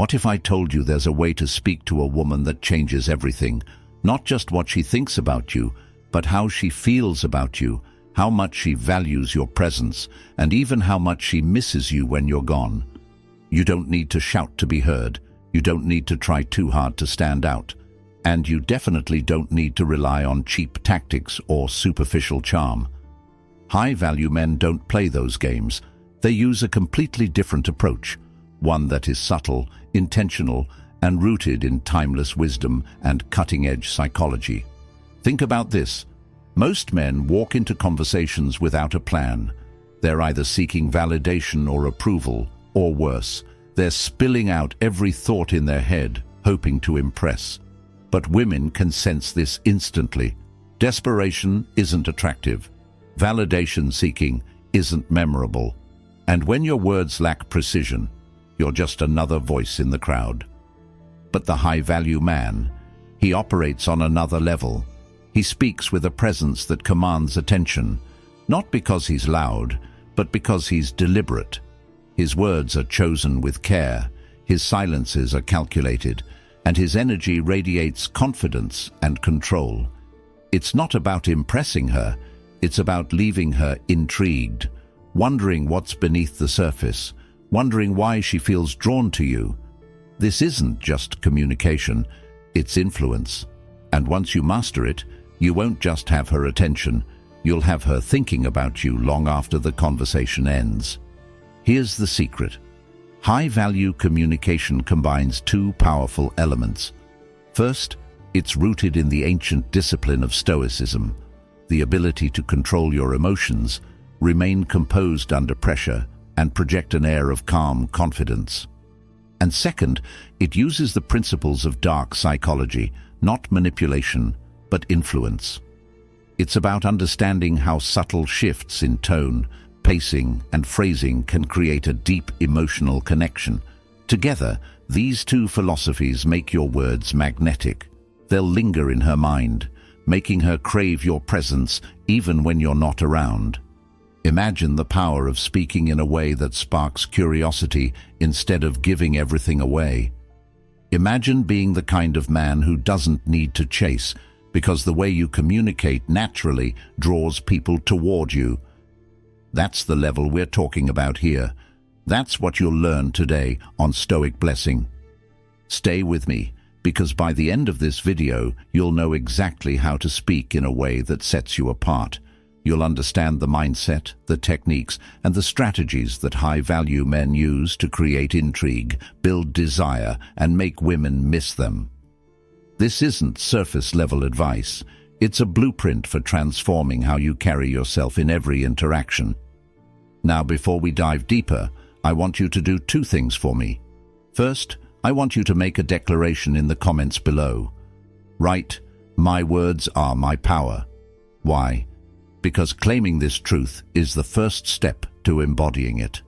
What if I told you there's a way to speak to a woman that changes everything? Not just what she thinks about you, but how she feels about you, how much she values your presence, and even how much she misses you when you're gone. You don't need to shout to be heard. You don't need to try too hard to stand out. And you definitely don't need to rely on cheap tactics or superficial charm. High-value men don't play those games. They use a completely different approach, one that is subtle, intentional, and rooted in timeless wisdom and cutting-edge psychology. Think about this. Most men walk into conversations without a plan. They're either seeking validation or approval, or worse, they're spilling out every thought in their head, hoping to impress. But women can sense this instantly. Desperation isn't attractive. Validation seeking isn't memorable. And when your words lack precision, you're just another voice in the crowd. But the high-value man, he operates on another level. He speaks with a presence that commands attention, not because he's loud, but because he's deliberate. His words are chosen with care, his silences are calculated, and his energy radiates confidence and control. It's not about impressing her, it's about leaving her intrigued, wondering what's beneath the surface, wondering why she feels drawn to you. This isn't just communication, it's influence. And once you master it, you won't just have her attention, you'll have her thinking about you long after the conversation ends. Here's the secret. High-value communication combines two powerful elements. First, it's rooted in the ancient discipline of Stoicism, the ability to control your emotions, remain composed under pressure, and project an air of calm confidence. And second, it uses the principles of dark psychology, not manipulation, but influence. It's about understanding how subtle shifts in tone, pacing, and phrasing can create a deep emotional connection. Together, these two philosophies make your words magnetic. They'll linger in her mind, making her crave your presence even when you're not around. Imagine the power of speaking in a way that sparks curiosity instead of giving everything away. Imagine being the kind of man who doesn't need to chase, because the way you communicate naturally draws people toward you. That's the level we're talking about here. That's what you'll learn today on Stoic Blessing. Stay with me, because by the end of this video, you'll know exactly how to speak in a way that sets you apart. You'll understand the mindset, the techniques, and the strategies that high-value men use to create intrigue, build desire, and make women miss them. This isn't surface-level advice. It's a blueprint for transforming how you carry yourself in every interaction. Now, before we dive deeper, I want you to do two things for me. First, I want you to make a declaration in the comments below. Write, "My words are my power." Why? Because claiming this truth is the first step to embodying it.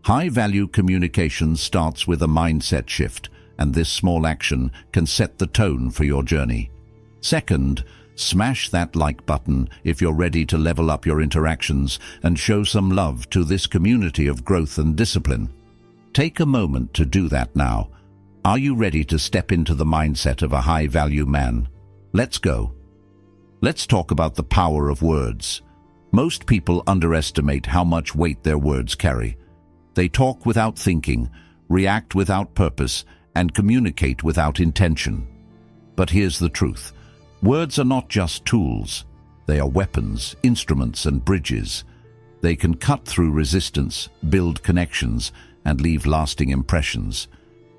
High-value communication starts with a mindset shift, and this small action can set the tone for your journey. Second, smash that like button if you're ready to level up your interactions and show some love to this community of growth and discipline. Take a moment to do that now. Are you ready to step into the mindset of a high-value man? Let's go. Let's talk about the power of words. Most people underestimate how much weight their words carry. They talk without thinking, react without purpose, and communicate without intention. But here's the truth. Words are not just tools. They are weapons, instruments, and bridges. They can cut through resistance, build connections, and leave lasting impressions.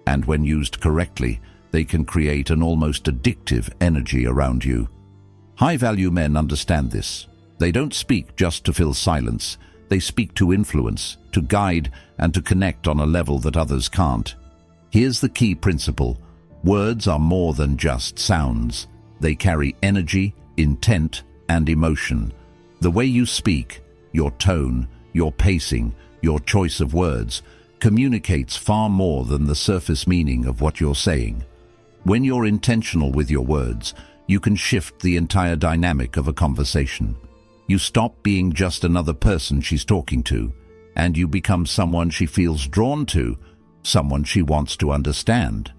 And when used correctly, they can create an almost addictive energy around you. High-value men understand this. They don't speak just to fill silence. They speak to influence, to guide, and to connect on a level that others can't. Here's the key principle. Words are more than just sounds. They carry energy, intent, and emotion. The way you speak, your tone, your pacing, your choice of words, communicates far more than the surface meaning of what you're saying. When you're intentional with your words, you can shift the entire dynamic of a conversation. You stop being just another person she's talking to, and you become someone she feels drawn to. someone she wants to understand.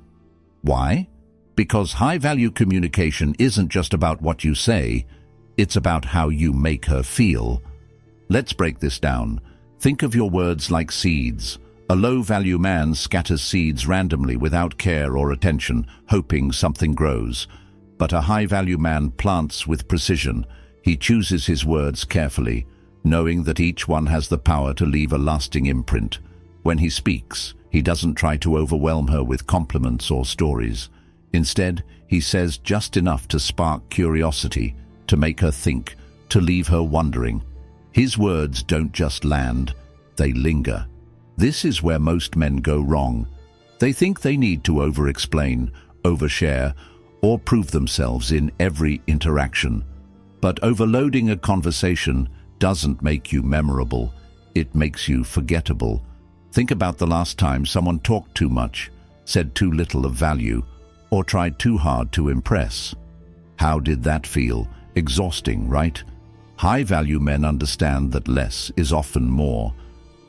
Why? Because high-value communication isn't just about what you say, it's about how you make her feel. Let's break this down. Think of your words like seeds. A low-value man scatters seeds randomly without care or attention, hoping something grows. But a high-value man plants with precision. He chooses his words carefully, knowing that each one has the power to leave a lasting imprint. When he speaks, he doesn't try to overwhelm her with compliments or stories. Instead, he says just enough to spark curiosity, to make her think, to leave her wondering. His words don't just land, they linger. This is where most men go wrong. They think they need to over-explain, overshare, or prove themselves in every interaction. But overloading a conversation doesn't make you memorable, it makes you forgettable. Think about the last time someone talked too much, said too little of value, or tried too hard to impress. How did that feel? Exhausting, right? High-value men understand that less is often more.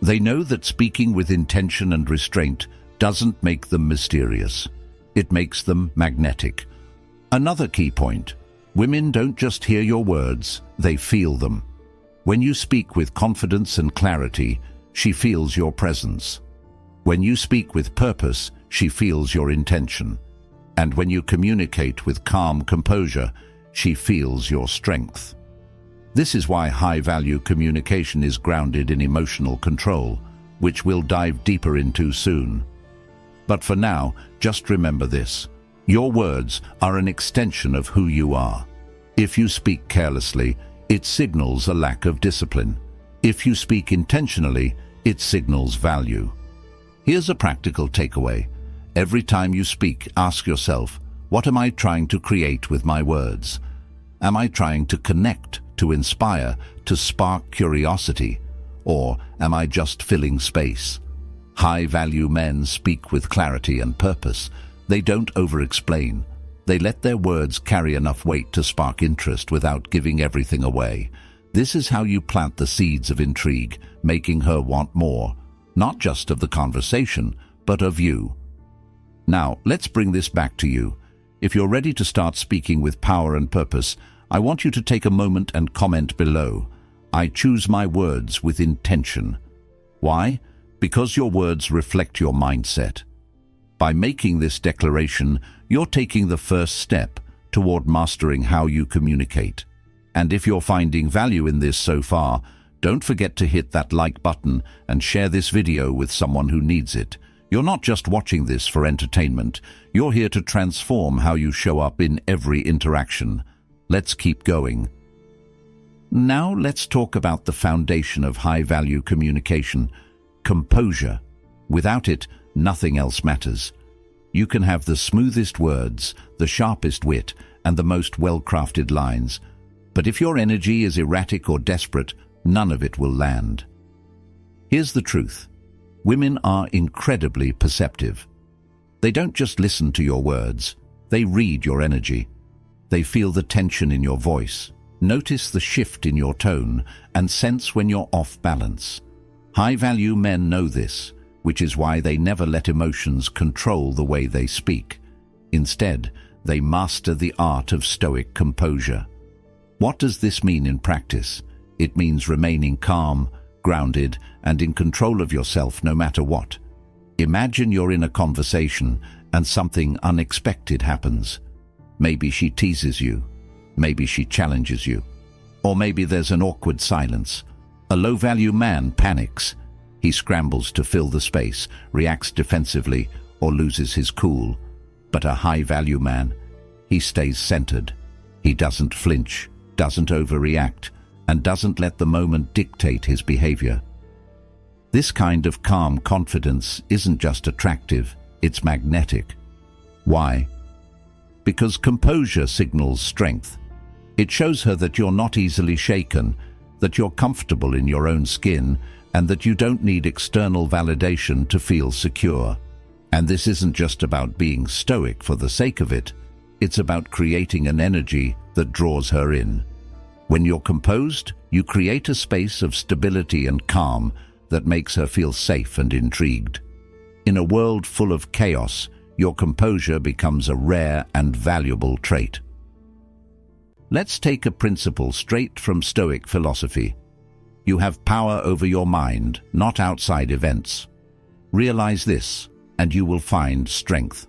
They know that speaking with intention and restraint doesn't make them mysterious. It makes them magnetic. Another key point: women don't just hear your words, they feel them. When you speak with confidence and clarity, she feels your presence. When you speak with purpose, she feels your intention. And when you communicate with calm composure, she feels your strength. This is why high-value communication is grounded in emotional control, which we'll dive deeper into soon. But for now, just remember this: your words are an extension of who you are. If you speak carelessly, it signals a lack of discipline. If you speak intentionally, it signals value. Here's a practical takeaway. Every time you speak, ask yourself, what am I trying to create with my words? Am I trying to connect, to inspire, to spark curiosity? Or am I just filling space? High-value men speak with clarity and purpose. They don't over-explain. They let their words carry enough weight to spark interest without giving everything away. This is how you plant the seeds of intrigue, making her want more, not just of the conversation, but of you. Now, let's bring this back to you. If you're ready to start speaking with power and purpose, I want you to take a moment and comment below. I choose my words with intention. Why? Because your words reflect your mindset. By making this declaration, you're taking the first step toward mastering how you communicate. And if you're finding value in this so far, don't forget to hit that like button and share this video with someone who needs it. You're not just watching this for entertainment. You're here to transform how you show up in every interaction. Let's keep going. Now let's talk about the foundation of high-value communication: composure. Without it, nothing else matters. You can have the smoothest words, the sharpest wit, and the most well-crafted lines. But if your energy is erratic or desperate, none of it will land. Here's the truth. Women are incredibly perceptive. They don't just listen to your words, they read your energy. They feel the tension in your voice, notice the shift in your tone, and sense when you're off balance. High-value men know this, which is why they never let emotions control the way they speak. Instead, they master the art of Stoic composure. What does this mean in practice? It means remaining calm, grounded, and in control of yourself no matter what. Imagine you're in a conversation and something unexpected happens. Maybe she teases you, maybe she challenges you, or maybe there's an awkward silence. A low-value man panics. He scrambles to fill the space, reacts defensively, or loses his cool. But a high-value man, he stays centered. He doesn't flinch, doesn't overreact, and doesn't let the moment dictate his behavior. This kind of calm confidence isn't just attractive, it's magnetic. Why? Because composure signals strength. It shows her that you're not easily shaken, that you're comfortable in your own skin, and that you don't need external validation to feel secure. And this isn't just about being stoic for the sake of it. It's about creating an energy that draws her in. When you're composed, you create a space of stability and calm that makes her feel safe and intrigued. In a world full of chaos, your composure becomes a rare and valuable trait. Let's take a principle straight from Stoic philosophy. You have power over your mind, not outside events. Realize this, and you will find strength.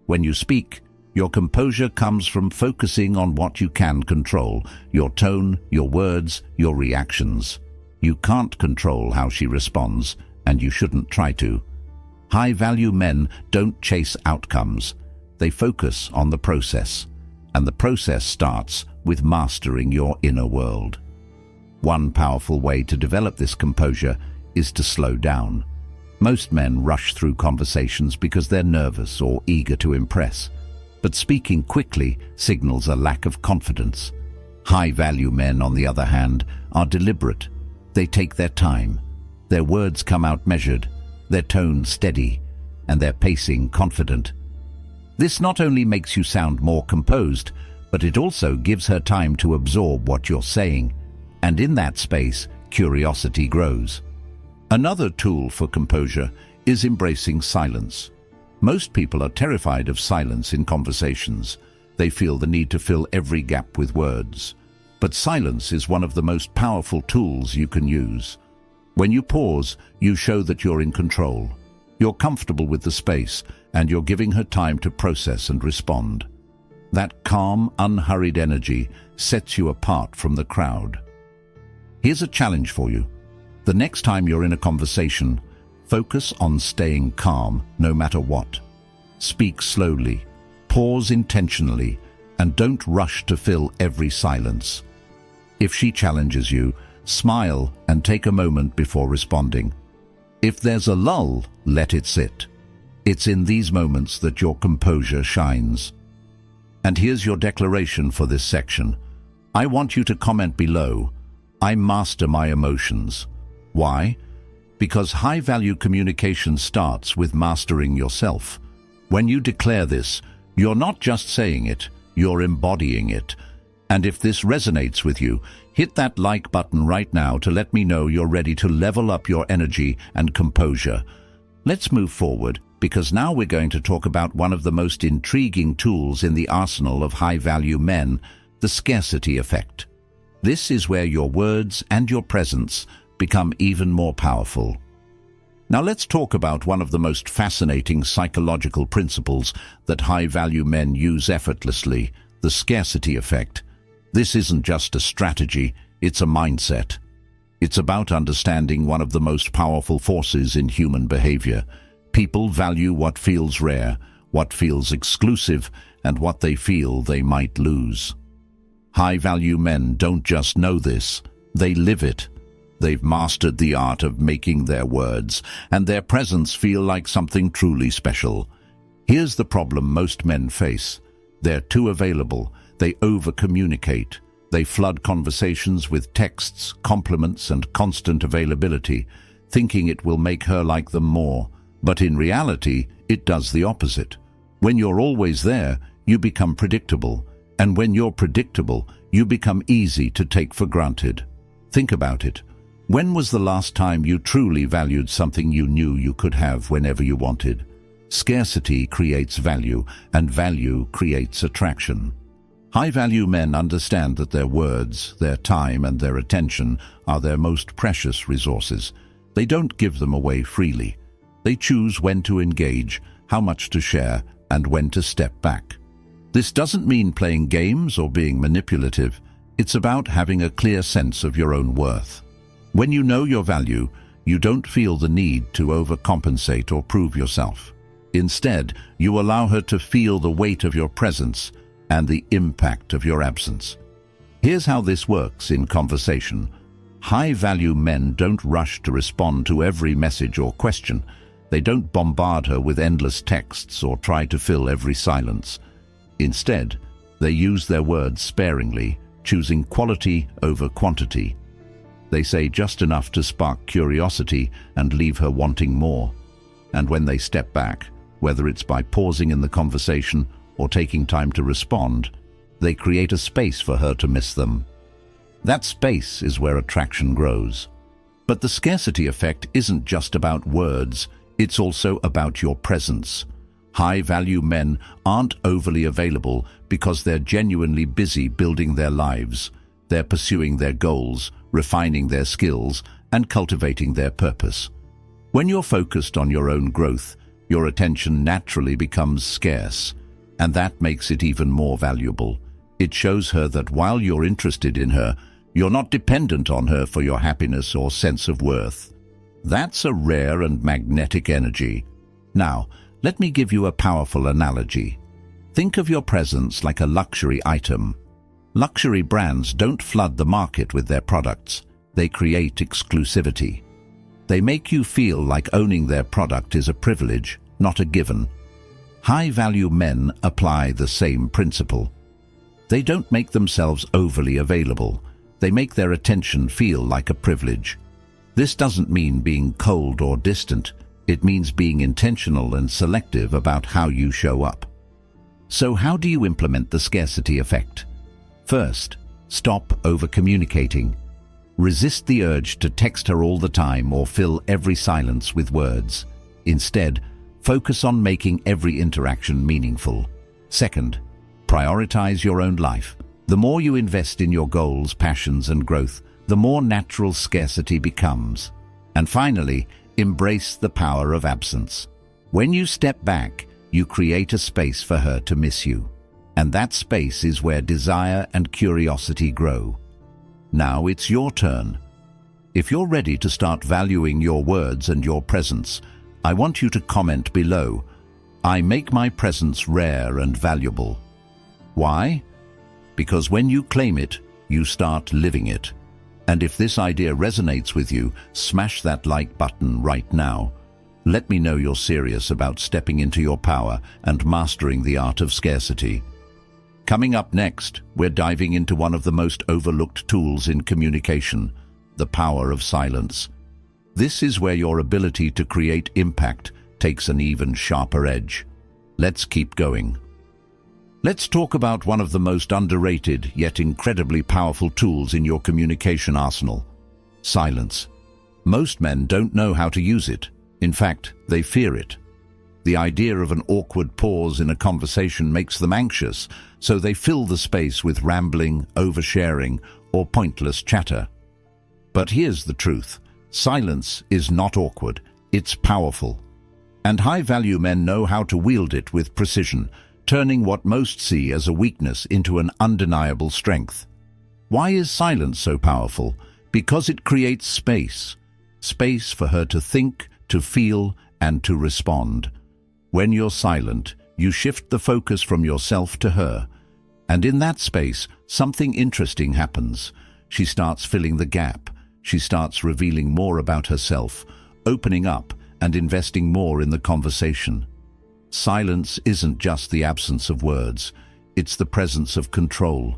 When you speak, your composure comes from focusing on what you can control: your tone, your words, your reactions. You can't control how she responds, and you shouldn't try to. High-value men don't chase outcomes. They focus on the process, and the process starts with mastering your inner world. One powerful way to develop this composure is to slow down. Most men rush through conversations because they're nervous or eager to impress, but speaking quickly signals a lack of confidence. High-value men, on the other hand, are deliberate. They take their time. Their words come out measured, their tone steady, and their pacing confident. This not only makes you sound more composed, but it also gives her time to absorb what you're saying, and in that space, curiosity grows. Another tool for composure is embracing silence. Most people are terrified of silence in conversations. They feel the need to fill every gap with words. But silence is one of the most powerful tools you can use. When you pause, you show that you're in control. You're comfortable with the space, and you're giving her time to process and respond. That calm, unhurried energy sets you apart from the crowd. Here's a challenge for you. The next time you're in a conversation, focus on staying calm no matter what. Speak slowly, pause intentionally, and don't rush to fill every silence. If she challenges you, smile and take a moment before responding. If there's a lull, let it sit. It's in these moments that your composure shines. And here's your declaration for this section. I want you to comment below, I master my emotions. Why? Because high-value communication starts with mastering yourself. When you declare this, you're not just saying it, you're embodying it. And if this resonates with you, hit that like button right now to let me know you're ready to level up your energy and composure. Let's move forward, because now we're going to talk about one of the most intriguing tools in the arsenal of high-value men, the scarcity effect. This is where your words and your presence become even more powerful. Now let's talk about one of the most fascinating psychological principles that high-value men use effortlessly, the scarcity effect. This isn't just a strategy, it's a mindset. It's about understanding one of the most powerful forces in human behavior. People value what feels rare, what feels exclusive, and what they feel they might lose. High-value men don't just know this, they live it. They've mastered the art of making their words and their presence feel like something truly special. Here's the problem most men face. They're too available. They over-communicate. They flood conversations with texts, compliments, and constant availability, thinking it will make her like them more. But in reality, it does the opposite. When you're always there, you become predictable. And when you're predictable, you become easy to take for granted. Think about it. When was the last time you truly valued something you knew you could have whenever you wanted? Scarcity creates value, and value creates attraction. High-value men understand that their words, their time, and their attention are their most precious resources. They don't give them away freely. They choose when to engage, how much to share, and when to step back. This doesn't mean playing games or being manipulative. It's about having a clear sense of your own worth. When you know your value, you don't feel the need to overcompensate or prove yourself. Instead, you allow her to feel the weight of your presence and the impact of your absence. Here's how this works in conversation. High-value men don't rush to respond to every message or question. They don't bombard her with endless texts or try to fill every silence. Instead, they use their words sparingly, choosing quality over quantity. They say just enough to spark curiosity and leave her wanting more. And when they step back, whether it's by pausing in the conversation or taking time to respond, they create a space for her to miss them. That space is where attraction grows. But the scarcity effect isn't just about words, It's also about your presence. High-value men aren't overly available because they're genuinely busy building their lives. They're pursuing their goals, refining their skills, and cultivating their purpose. When you're focused on your own growth, your attention naturally becomes scarce, and that makes it even more valuable. It shows her that while you're interested in her, you're not dependent on her for your happiness or sense of worth. That's a rare and magnetic energy. Now, let me give you a powerful analogy. Think of your presence like a luxury item. Luxury brands don't flood the market with their products. They create exclusivity. They make you feel like owning their product is a privilege, not a given. High-value men apply the same principle. They don't make themselves overly available. They make their attention feel like a privilege. This doesn't mean being cold or distant. It means being intentional and selective about how you show up. So how do you implement the scarcity effect? First, stop over-communicating. Resist the urge to text her all the time or fill every silence with words. Instead, focus on making every interaction meaningful. Second, prioritize your own life. The more you invest in your goals, passions, and growth, the more natural scarcity becomes. And finally, embrace the power of absence. When you step back, you create a space for her to miss you. And that space is where desire and curiosity grow. Now it's your turn. If you're ready to start valuing your words and your presence, I want you to comment below, "I make my presence rare and valuable." Why? Because when you claim it, you start living it. And if this idea resonates with you, smash that like button right now. Let me know you're serious about stepping into your power and mastering the art of scarcity. Coming up next, we're diving into one of the most overlooked tools in communication, the power of silence. This is where your ability to create impact takes an even sharper edge. Let's keep going. Let's talk about one of the most underrated yet incredibly powerful tools in your communication arsenal: silence. Most men don't know how to use it. In fact, they fear it. The idea of an awkward pause in a conversation makes them anxious, so they fill the space with rambling, oversharing, or pointless chatter. But here's the truth. Silence is not awkward. It's powerful. And high-value men know how to wield it with precision, turning what most see as a weakness into an undeniable strength. Why is silence so powerful? Because it creates space. Space for her to think, to feel, and to respond. When you're silent, you shift the focus from yourself to her. And in that space, something interesting happens. She starts filling the gap. She starts revealing more about herself, opening up and investing more in the conversation. Silence isn't just the absence of words. It's the presence of control.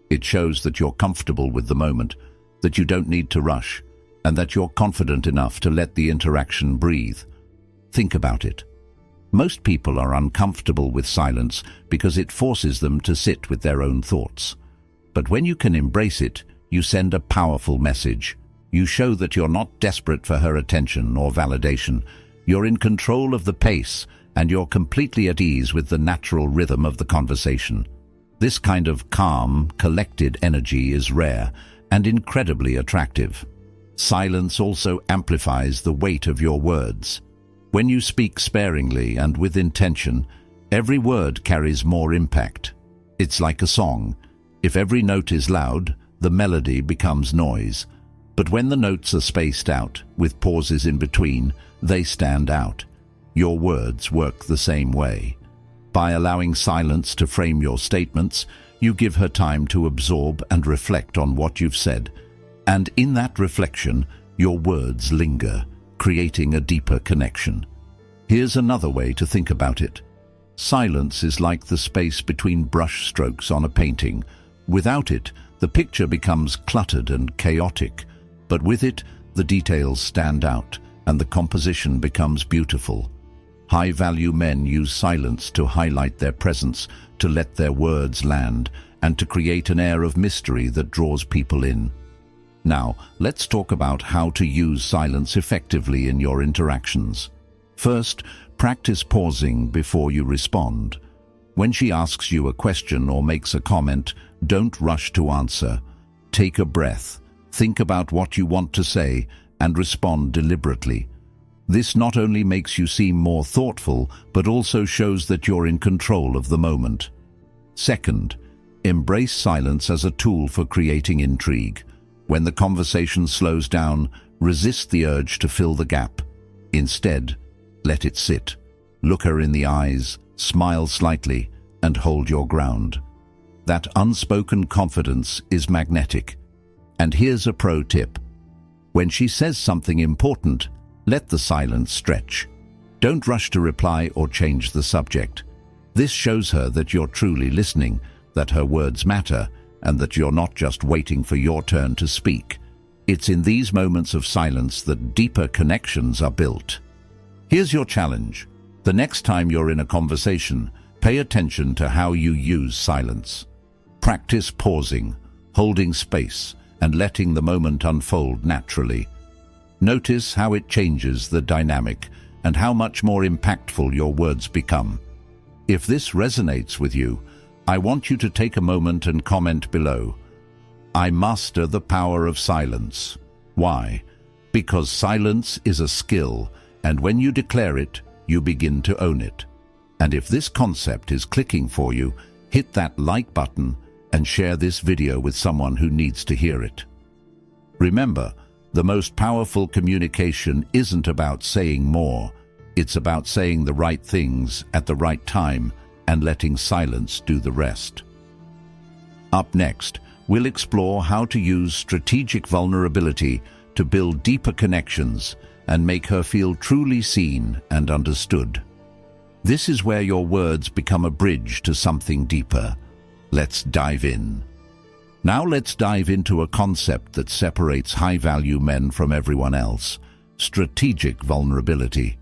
It shows that you're comfortable with the moment, that you don't need to rush, and that you're confident enough to let the interaction breathe. Think about it. Most people are uncomfortable with silence because it forces them to sit with their own thoughts. But when you can embrace it, you send a powerful message. You show that you're not desperate for her attention or validation. You're in control of the pace, and you're completely at ease with the natural rhythm of the conversation. This kind of calm, collected energy is rare and incredibly attractive. Silence also amplifies the weight of your words. When you speak sparingly and with intention, every word carries more impact. It's like a song. If every note is loud, the melody becomes noise. But when the notes are spaced out, with pauses in between, they stand out. Your words work the same way. By allowing silence to frame your statements, you give her time to absorb and reflect on what you've said. And in that reflection, your words linger, creating a deeper connection. Here's another way to think about it. Silence is like the space between brush strokes on a painting. Without it, the picture becomes cluttered and chaotic. But with it, the details stand out, and the composition becomes beautiful. High-value men use silence to highlight their presence, to let their words land, and to create an air of mystery that draws people in. Now, let's talk about how to use silence effectively in your interactions. First, practice pausing before you respond. When she asks you a question or makes a comment, don't rush to answer. Take a breath, think about what you want to say, and respond deliberately. This not only makes you seem more thoughtful, but also shows that you're in control of the moment. Second, embrace silence as a tool for creating intrigue. When the conversation slows down, resist the urge to fill the gap. Instead, let it sit. Look her in the eyes, smile slightly, and hold your ground. That unspoken confidence is magnetic. And here's a pro tip. When she says something important, let the silence stretch. Don't rush to reply or change the subject. This shows her that you're truly listening, that her words matter, and that you're not just waiting for your turn to speak. It's in these moments of silence that deeper connections are built. Here's your challenge. The next time you're in a conversation, pay attention to how you use silence. Practice pausing, holding space, and letting the moment unfold naturally. Notice how it changes the dynamic and how much more impactful your words become. If this resonates with you, I want you to take a moment and comment below. I master the power of silence. Why? Because silence is a skill, and when you declare it, you begin to own it. And if this concept is clicking for you, hit that like button and share this video with someone who needs to hear it. Remember, the most powerful communication isn't about saying more. It's about saying the right things at the right time and letting silence do the rest. Up next, we'll explore how to use strategic vulnerability to build deeper connections and make her feel truly seen and understood. This is where your words become a bridge to something deeper. Let's dive in. Now let's dive into a concept that separates high-value men from everyone else: strategic vulnerability.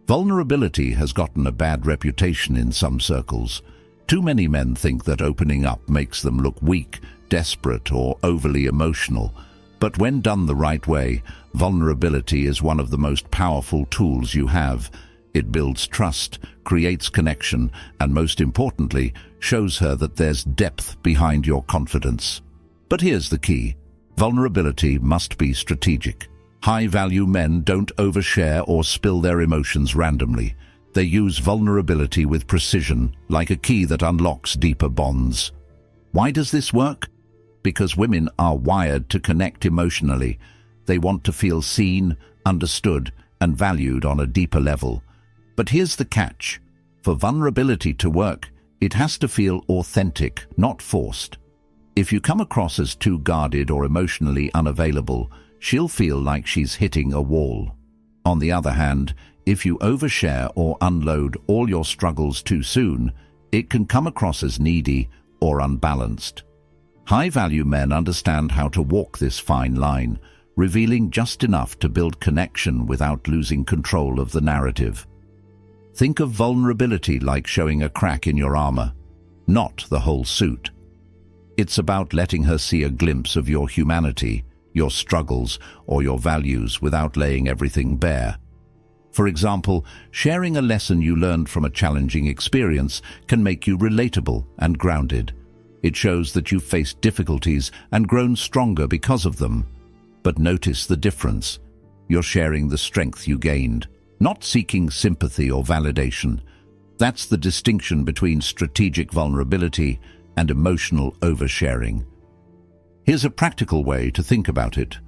Vulnerability has gotten a bad reputation in some circles. Too many men think that opening up makes them look weak, desperate, or overly emotional. But when done the right way, vulnerability is one of the most powerful tools you have. It builds trust, creates connection, and most importantly, shows her that there's depth behind your confidence. But here's the key. Vulnerability must be strategic. High-value men don't overshare or spill their emotions randomly. They use vulnerability with precision, like a key that unlocks deeper bonds. Why does this work? Because women are wired to connect emotionally. They want to feel seen, understood, and valued on a deeper level. But here's the catch. For vulnerability to work, it has to feel authentic, not forced. If you come across as too guarded or emotionally unavailable, she'll feel like she's hitting a wall. On the other hand, if you overshare or unload all your struggles too soon, it can come across as needy or unbalanced. High-value men understand how to walk this fine line, revealing just enough to build connection without losing control of the narrative. Think of vulnerability like showing a crack in your armor, not the whole suit. It's about letting her see a glimpse of your humanity, your struggles, or your values without laying everything bare. For example, sharing a lesson you learned from a challenging experience can make you relatable and grounded. It shows that you've faced difficulties and grown stronger because of them. But notice the difference. You're sharing the strength you gained, not seeking sympathy or validation. That's the distinction between strategic vulnerability and emotional oversharing. Here's a practical way to think about it.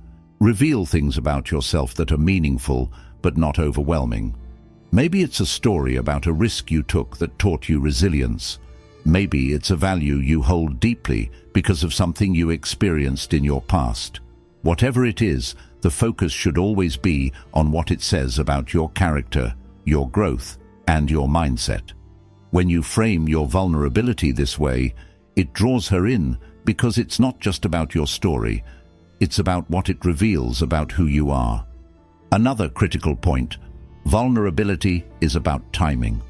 Reveal things about yourself that are meaningful but not overwhelming. Maybe it's a story about a risk you took that taught you resilience. Maybe it's a value you hold deeply because of something you experienced in your past. Whatever it is, the focus should always be on what it says about your character, your growth, and your mindset. When you frame your vulnerability this way, it draws her in because it's not just about your story, it's about what it reveals about who you are. Another critical point: vulnerability is about timing.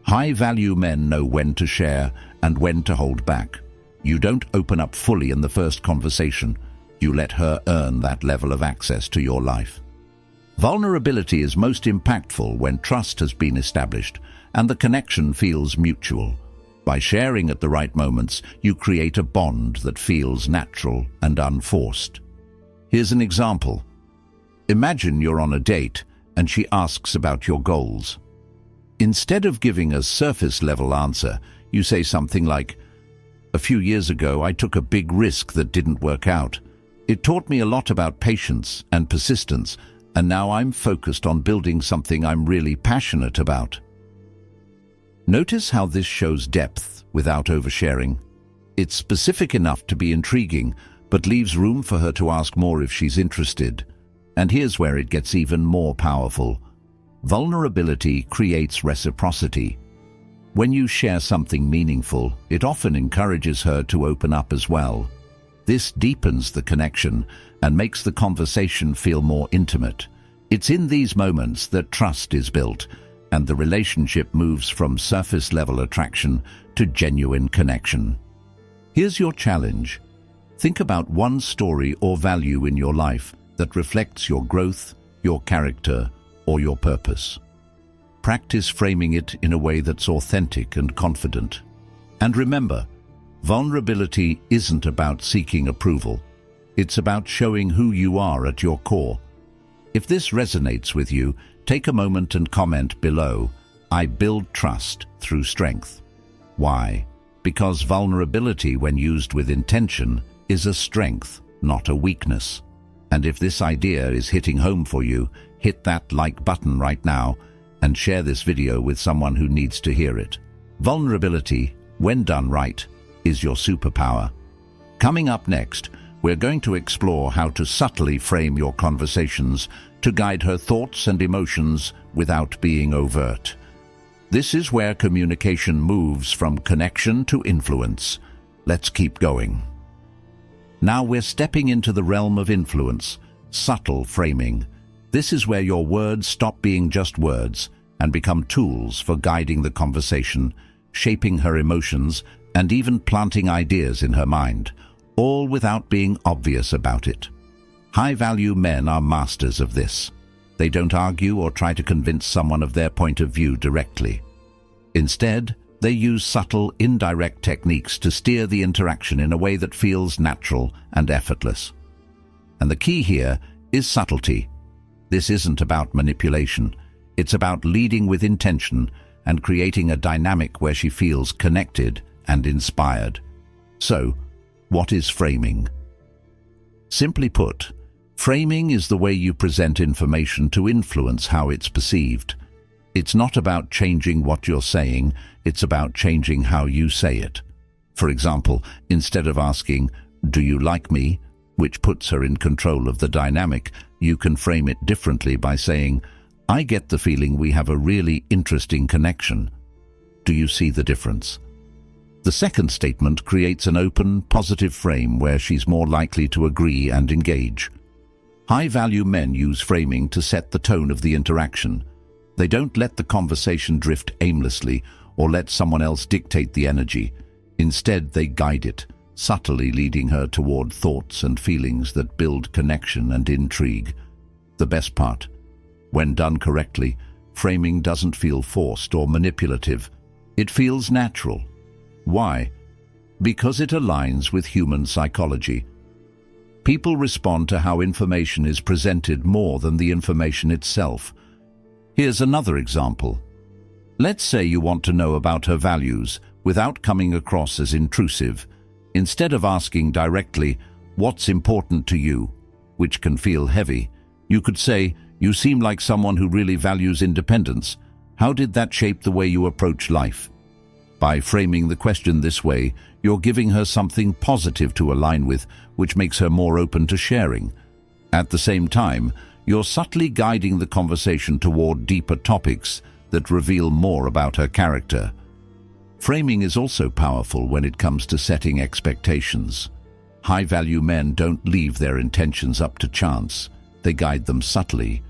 High-value men know when to share and when to hold back. You don't open up fully in the first conversation. You let her earn that level of access to your life. Vulnerability is most impactful when trust has been established and the connection feels mutual. By sharing at the right moments, you create a bond that feels natural and unforced. Here's an example. Imagine you're on a date and she asks about your goals. Instead of giving a surface-level answer, you say something like, "A few years ago, I took a big risk that didn't work out. It taught me a lot about patience and persistence, and now I'm focused on building something I'm really passionate about." Notice how this shows depth without oversharing. It's specific enough to be intriguing, but leaves room for her to ask more if she's interested. And here's where it gets even more powerful. Vulnerability creates reciprocity. When you share something meaningful, it often encourages her to open up as well. This deepens the connection and makes the conversation feel more intimate. It's in these moments that trust is built, and the relationship moves from surface-level attraction to genuine connection. Here's your challenge. Think about one story or value in your life that reflects your growth, your character, or your purpose. Practice framing it in a way that's authentic and confident. And remember, vulnerability isn't about seeking approval. It's about showing who you are at your core. If this resonates with you, take a moment and comment below, "I build trust through strength." Why? Because vulnerability, when used with intention, is a strength, not a weakness. And if this idea is hitting home for you, hit that like button right now and share this video with someone who needs to hear it. Vulnerability, when done right, is your superpower. Coming up next, we're going to explore how to subtly frame your conversations to guide her thoughts and emotions without being overt. This is where communication moves from connection to influence. Let's keep going. Now we're stepping into the realm of influence, subtle framing. This is where your words stop being just words and become tools for guiding the conversation, shaping her emotions, and even planting ideas in her mind, all without being obvious about it. High-value men are masters of this. They don't argue or try to convince someone of their point of view directly. Instead, they use subtle, indirect techniques to steer the interaction in a way that feels natural and effortless. And the key here is subtlety. This isn't about manipulation. It's about leading with intention and creating a dynamic where she feels connected and inspired. So, what is framing? Simply put, framing is the way you present information to influence how it's perceived. It's not about changing what you're saying, it's about changing how you say it. For example, instead of asking, "Do you like me?" which puts her in control of the dynamic, you can frame it differently by saying, "I get the feeling we have a really interesting connection. Do you see the difference?" The second statement creates an open, positive frame where she's more likely to agree and engage. High-value men use framing to set the tone of the interaction. They don't let the conversation drift aimlessly or let someone else dictate the energy. Instead, they guide it, subtly leading her toward thoughts and feelings that build connection and intrigue. The best part, when done correctly, framing doesn't feel forced or manipulative. It feels natural. Why? Because it aligns with human psychology. People respond to how information is presented more than the information itself. Here's another example. Let's say you want to know about her values without coming across as intrusive. Instead of asking directly, "What's important to you?" which can feel heavy, you could say, "You seem like someone who really values independence. How did that shape the way you approach life?" By framing the question this way, you're giving her something positive to align with, which makes her more open to sharing. At the same time, you're subtly guiding the conversation toward deeper topics that reveal more about her character. Framing is also powerful when it comes to setting expectations. High-value men don't leave their intentions up to chance. They guide them subtly.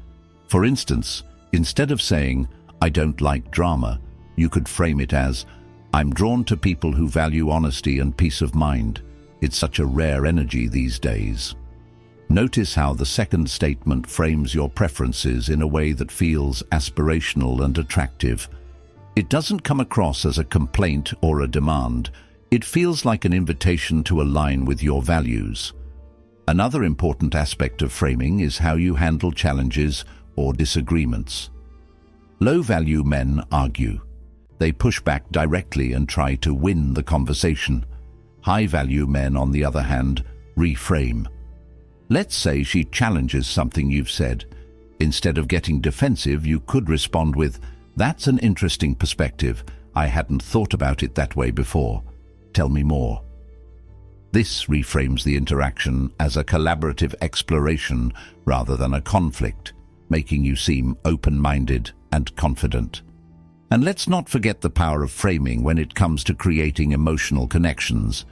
For instance, instead of saying, "I don't like drama," you could frame it as, "I'm drawn to people who value honesty and peace of mind. It's such a rare energy these days." Notice how the second statement frames your preferences in a way that feels aspirational and attractive. It doesn't come across as a complaint or a demand. It feels like an invitation to align with your values. Another important aspect of framing is how you handle challenges or disagreements. Low-value men argue. They push back directly and try to win the conversation. High-value men, on the other hand, reframe. Let's say she challenges something you've said. Instead of getting defensive, you could respond with, "That's an interesting perspective. I hadn't thought about it that way before. Tell me more." This reframes the interaction as a collaborative exploration rather than a conflict, making you seem open-minded and confident. And let's not forget the power of framing when it comes to creating emotional connections.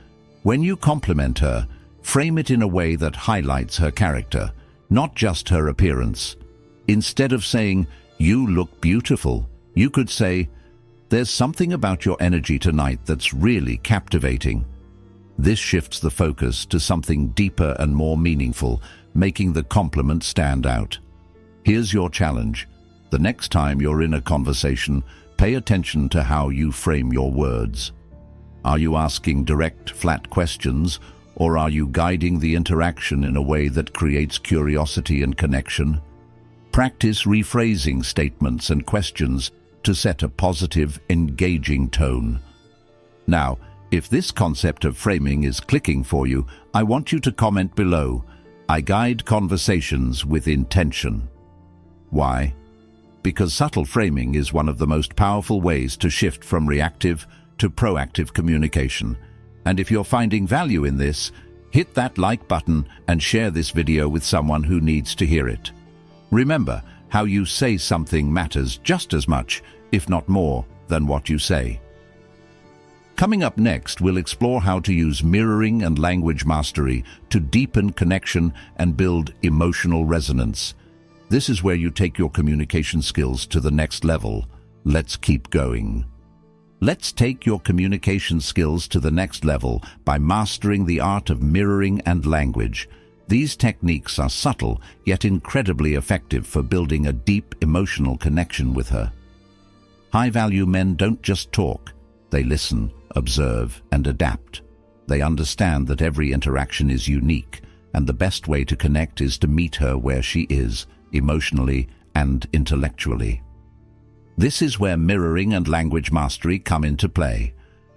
When you compliment her, frame it in a way that highlights her character, not just her appearance. Instead of saying, "You look beautiful," you could say, "There's something about your energy tonight that's really captivating." This shifts the focus to something deeper and more meaningful, making the compliment stand out. Here's your challenge. The next time you're in a conversation, pay attention to how you frame your words. Are you asking direct, flat questions, or are you guiding the interaction in a way that creates curiosity and connection? Practice rephrasing statements and questions to set a positive, engaging tone. Now, if this concept of framing is clicking for you, I want you to comment below. I guide conversations with intention. Why? Because subtle framing is one of the most powerful ways to shift from reactive to proactive communication. And if you're finding value in this, hit that like button and share this video with someone who needs to hear it. Remember, how you say something matters just as much, if not more, than what you say. Coming up next, we'll explore how to use mirroring and language mastery to deepen connection and build emotional resonance. This is where you take your communication skills to the next level. Let's keep going. Let's take your communication skills to the next level by mastering the art of mirroring and language. These techniques are subtle, yet incredibly effective for building a deep emotional connection with her. High-value men don't just talk. They listen, observe, and adapt. They understand that every interaction is unique, and the best way to connect is to meet her where she is, emotionally and intellectually. This is where mirroring and language mastery come into play.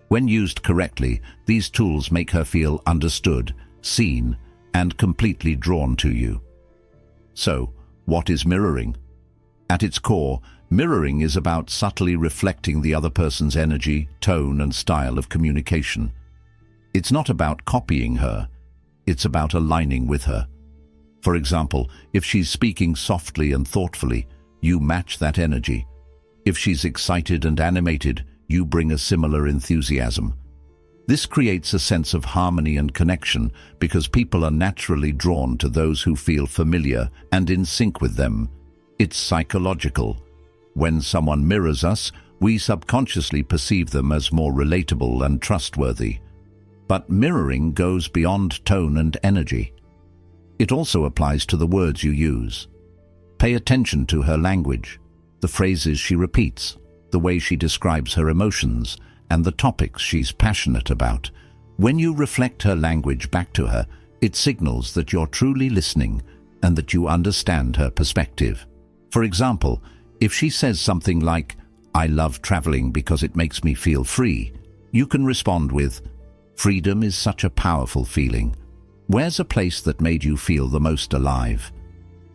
When used correctly, these tools make her feel understood, seen, and completely drawn to you. So, what is mirroring? At its core, mirroring is about subtly reflecting the other person's energy, tone, and style of communication. It's not about copying her, it's about aligning with her. For example, if she's speaking softly and thoughtfully, you match that energy. If she's excited and animated, you bring a similar enthusiasm. This creates a sense of harmony and connection because people are naturally drawn to those who feel familiar and in sync with them. It's psychological. When someone mirrors us, we subconsciously perceive them as more relatable and trustworthy. But mirroring goes beyond tone and energy. It also applies to the words you use. Pay attention to her language, the phrases she repeats, the way she describes her emotions, and the topics she's passionate about. When you reflect her language back to her, it signals that you're truly listening and that you understand her perspective. For example, if she says something like, "I love traveling because it makes me feel free," you can respond with, "Freedom is such a powerful feeling. Where's a place that made you feel the most alive?"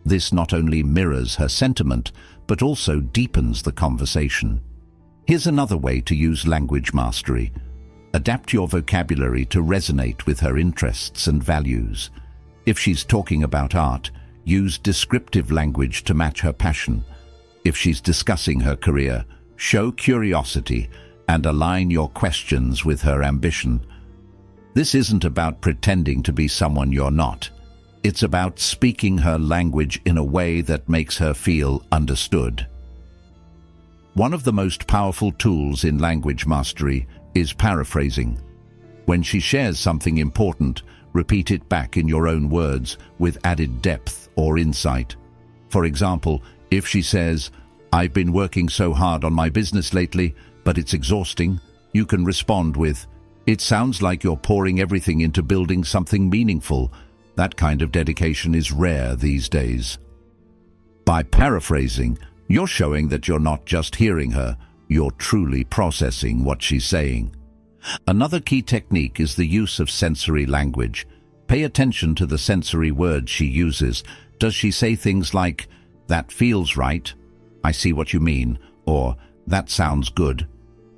This not only mirrors her sentiment, but also deepens the conversation. Here's another way to use language mastery. Adapt your vocabulary to resonate with her interests and values. If she's talking about art, use descriptive language to match her passion. If she's discussing her career, show curiosity and align your questions with her ambition. This isn't about pretending to be someone you're not. It's about speaking her language in a way that makes her feel understood. One of the most powerful tools in language mastery is paraphrasing. When she shares something important, Repeat it back in your own words with added depth or insight. For example, if she says, "I've been working so hard on my business lately, but it's exhausting," you can respond with, "It sounds like you're pouring everything into building something meaningful. That kind of dedication is rare these days." By paraphrasing, you're showing that you're not just hearing her, you're truly processing what she's saying. Another key technique is the use of sensory language. Pay attention to the sensory words she uses. Does she say things like, "That feels right," "I see what you mean," or "That sounds good"?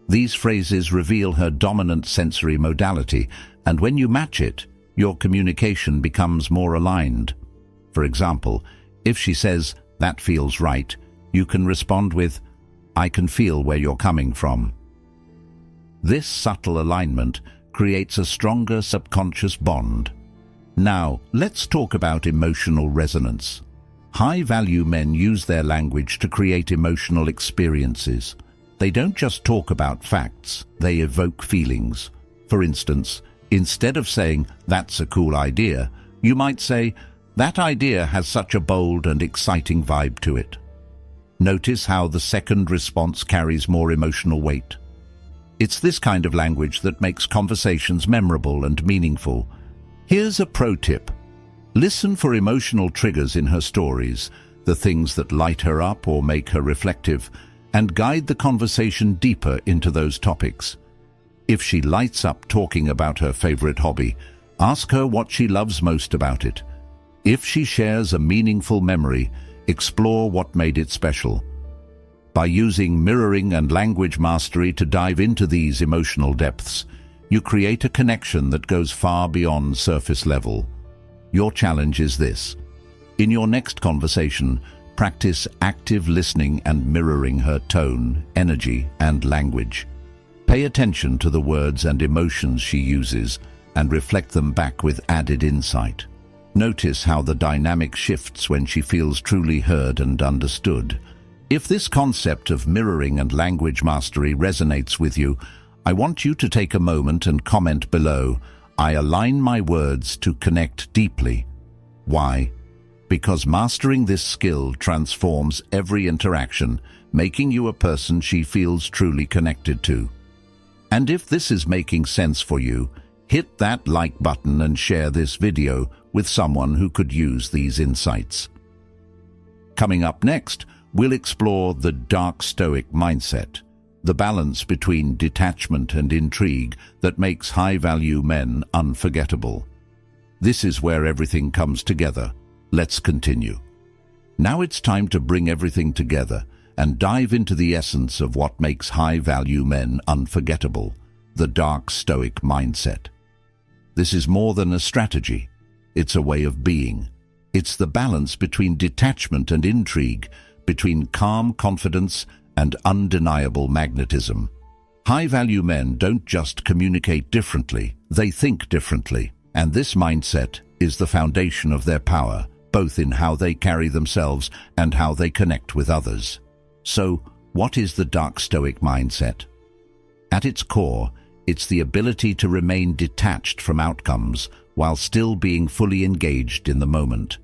These phrases reveal her dominant sensory modality, and when you match it, your communication becomes more aligned. For example, if she says, "That feels right," you can respond with, "I can feel where you're coming from." This subtle alignment creates a stronger subconscious bond. Now, let's talk about emotional resonance. High-value men use their language to create emotional experiences. They don't just talk about facts, they evoke feelings. For instance, instead of saying, "That's a cool idea," you might say, "That idea has such a bold and exciting vibe to it." Notice how the second response carries more emotional weight. It's this kind of language that makes conversations memorable and meaningful. Here's a pro tip. Listen for emotional triggers in her stories, the things that light her up or make her reflective, and guide the conversation deeper into those topics. If she lights up talking about her favorite hobby, ask her what she loves most about it. If she shares a meaningful memory, explore what made it special. By using mirroring and language mastery to dive into these emotional depths, you create a connection that goes far beyond surface level. Your challenge is this. In your next conversation, practice active listening and mirroring her tone, energy, and language. Pay attention to the words and emotions she uses and reflect them back with added insight. Notice how the dynamic shifts when she feels truly heard and understood. If this concept of mirroring and language mastery resonates with you, I want you to take a moment and comment below, "I align my words to connect deeply." Why? Because mastering this skill transforms every interaction, making you a person she feels truly connected to. And if this is making sense for you, hit that like button and share this video with someone who could use these insights. Coming up next, we'll explore the dark Stoic mindset, the balance between detachment and intrigue that makes high-value men unforgettable. This is where everything comes together. Let's continue. Now it's time to bring everything together and dive into the essence of what makes high-value men unforgettable, the dark Stoic mindset. This is more than a strategy. It's a way of being. It's the balance between detachment and intrigue, between calm confidence and undeniable magnetism. High-value men don't just communicate differently, they think differently. And this mindset is the foundation of their power, both in how they carry themselves and how they connect with others. So, what is the dark Stoic mindset? At its core, it's the ability to remain detached from outcomes while still being fully engaged in the moment.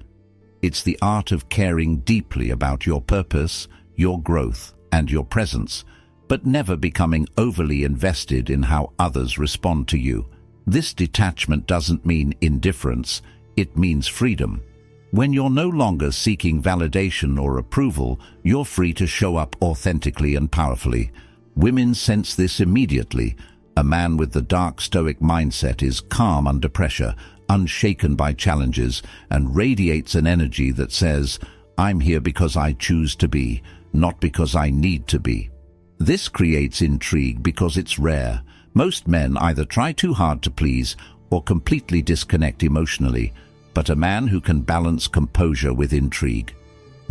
It's the art of caring deeply about your purpose, your growth, and your presence, but never becoming overly invested in how others respond to you. This detachment doesn't mean indifference, it means freedom. When you're no longer seeking validation or approval, you're free to show up authentically and powerfully. Women sense this immediately. A man with the dark Stoic mindset is calm under pressure, unshaken by challenges, and radiates an energy that says, "I'm here because I choose to be, not because I need to be." This creates intrigue because it's rare. Most men either try too hard to please or completely disconnect emotionally, but a man who can balance composure with intrigue,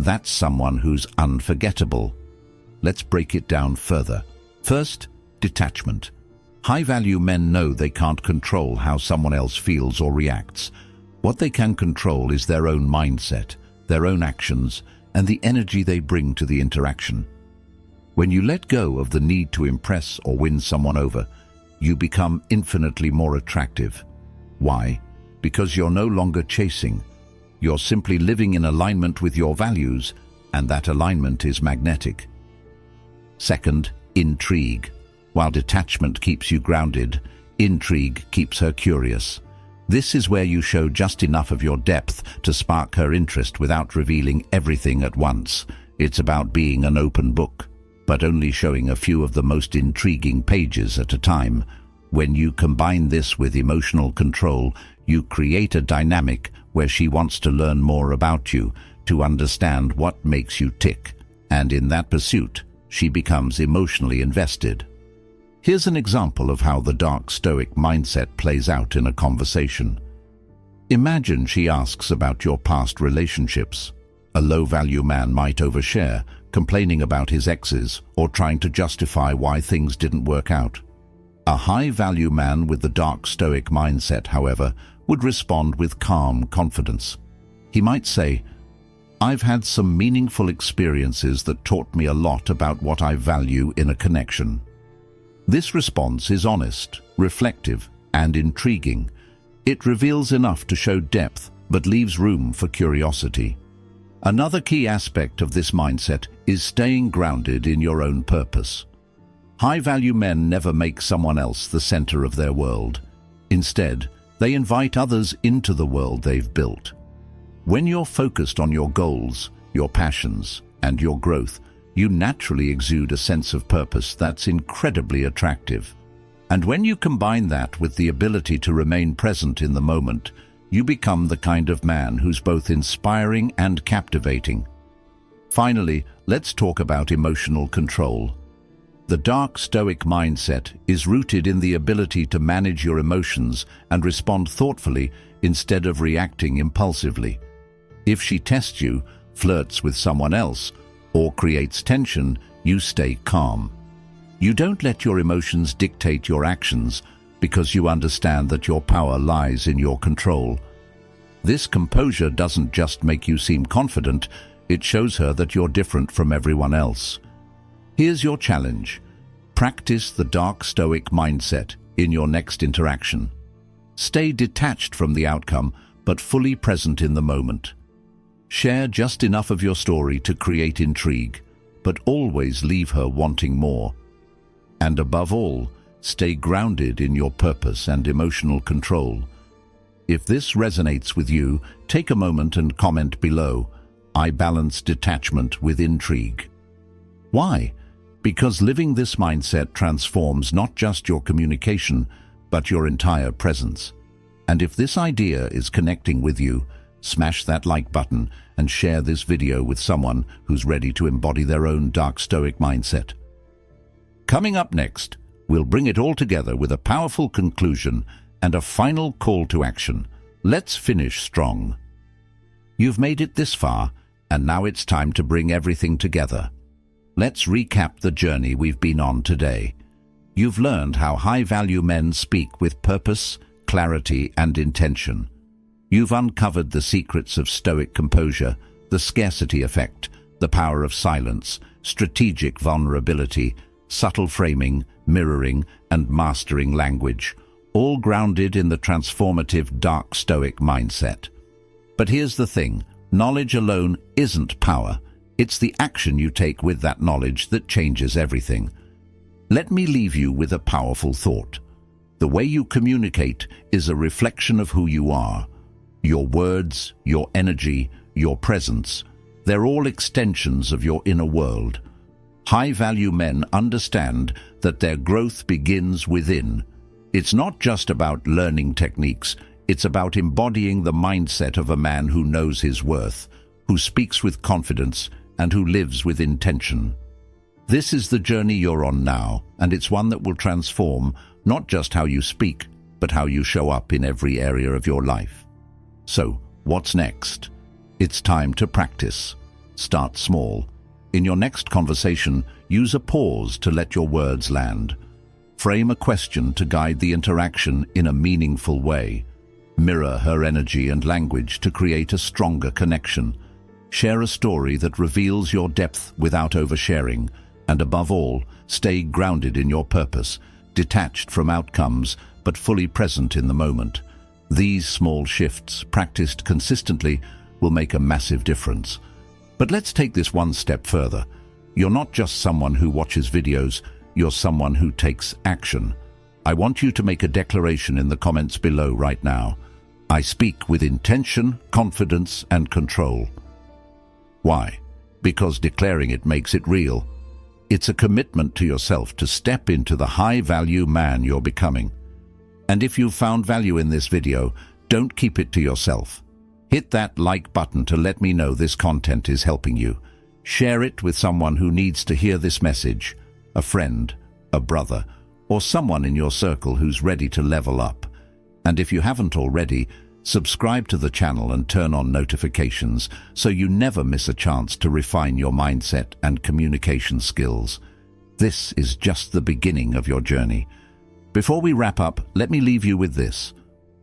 that's someone who's unforgettable. Let's break it down further. First, detachment. High-value men know they can't control how someone else feels or reacts. What they can control is their own mindset, their own actions, and the energy they bring to the interaction. When you let go of the need to impress or win someone over, you become infinitely more attractive. Why? because you're no longer chasing. You're simply living in alignment with your values, and that alignment is magnetic. Second, intrigue. While detachment keeps you grounded, intrigue keeps her curious. This is where you show just enough of your depth to spark her interest without revealing everything at once. It's about being an open book, but only showing a few of the most intriguing pages at a time. When you combine this with emotional control, you create a dynamic where she wants to learn more about you, to understand what makes you tick, and in that pursuit, she becomes emotionally invested. Here's an example of how the dark Stoic mindset plays out in a conversation. Imagine she asks about your past relationships. A low-value man might overshare, complaining about his exes or trying to justify why things didn't work out. A high-value man with the dark Stoic mindset, however, would respond with calm confidence. He might say, "I've had some meaningful experiences that taught me a lot about what I value in a connection." This response is honest, reflective, and intriguing. It reveals enough to show depth, but leaves room for curiosity. Another key aspect of this mindset is staying grounded in your own purpose. High-value men never make someone else the center of their world. Instead, they invite others into the world they've built. When you're focused on your goals, your passions, and your growth, you naturally exude a sense of purpose that's incredibly attractive. And when you combine that with the ability to remain present in the moment, you become the kind of man who's both inspiring and captivating. Finally, let's talk about emotional control. The dark Stoic mindset is rooted in the ability to manage your emotions and respond thoughtfully instead of reacting impulsively. If she tests you, flirts with someone else, or creates tension, you stay calm. You don't let your emotions dictate your actions because you understand that your power lies in your control. This composure doesn't just make you seem confident, it shows her that you're different from everyone else. Here's your challenge. Practice the dark Stoic mindset in your next interaction. Stay detached from the outcome, but fully present in the moment. Share just enough of your story to create intrigue, but always leave her wanting more. And above all, stay grounded in your purpose and emotional control. If this resonates with you, take a moment and comment below, "I balance detachment with intrigue." Why? Because living this mindset transforms not just your communication, but your entire presence. And if this idea is connecting with you, smash that like button and share this video with someone who's ready to embody their own dark Stoic mindset. Coming up next, we'll bring it all together with a powerful conclusion and a final call to action. Let's finish strong. You've made it this far, and now it's time to bring everything together. Let's recap the journey we've been on today. You've learned how high-value men speak with purpose, clarity, and intention. You've uncovered the secrets of Stoic composure, the scarcity effect, the power of silence, strategic vulnerability, subtle framing, mirroring, and mastering language, all grounded in the transformative dark Stoic mindset. But here's the thing, knowledge alone isn't power. It's the action you take with that knowledge that changes everything. Let me leave you with a powerful thought. The way you communicate is a reflection of who you are. Your words, your energy, your presence, they're all extensions of your inner world. High-value men understand that their growth begins within. It's not just about learning techniques, it's about embodying the mindset of a man who knows his worth, who speaks with confidence, and who lives with intention. This is the journey you're on now, and it's one that will transform not just how you speak, but how you show up in every area of your life. So, what's next? It's time to practice. Start small. In your next conversation, use a pause to let your words land. Frame a question to guide the interaction in a meaningful way. Mirror her energy and language to create a stronger connection. Share a story that reveals your depth without oversharing. And above all, stay grounded in your purpose, detached from outcomes, but fully present in the moment. These small shifts, practiced consistently, will make a massive difference. But let's take this one step further. You're not just someone who watches videos, you're someone who takes action. I want you to make a declaration in the comments below right now. I speak with intention, confidence, and control. Why? Because declaring it makes it real. It's a commitment to yourself to step into the high-value man you're becoming. And if you've found value in this video, don't keep it to yourself. Hit that like button to let me know this content is helping you. Share it with someone who needs to hear this message, a friend, a brother, or someone in your circle who's ready to level up. And if you haven't already, subscribe to the channel and turn on notifications so you never miss a chance to refine your mindset and communication skills. This is just the beginning of your journey. Before we wrap up, let me leave you with this.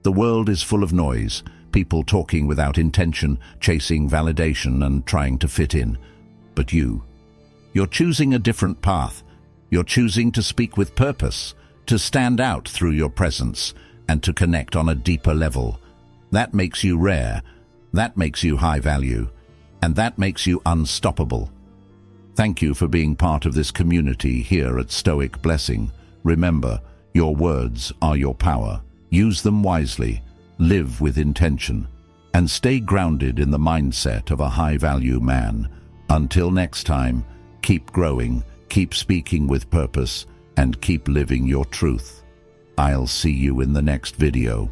The world is full of noise, people talking without intention, chasing validation and trying to fit in. But you're choosing a different path. You're choosing to speak with purpose, to stand out through your presence, and to connect on a deeper level. That makes you rare, that makes you high value, and that makes you unstoppable. Thank you for being part of this community here at Stoic Blessing. Remember, your words are your power. Use them wisely, live with intention, and stay grounded in the mindset of a high-value man. Until next time, keep growing, keep speaking with purpose, and keep living your truth. I'll see you in the next video.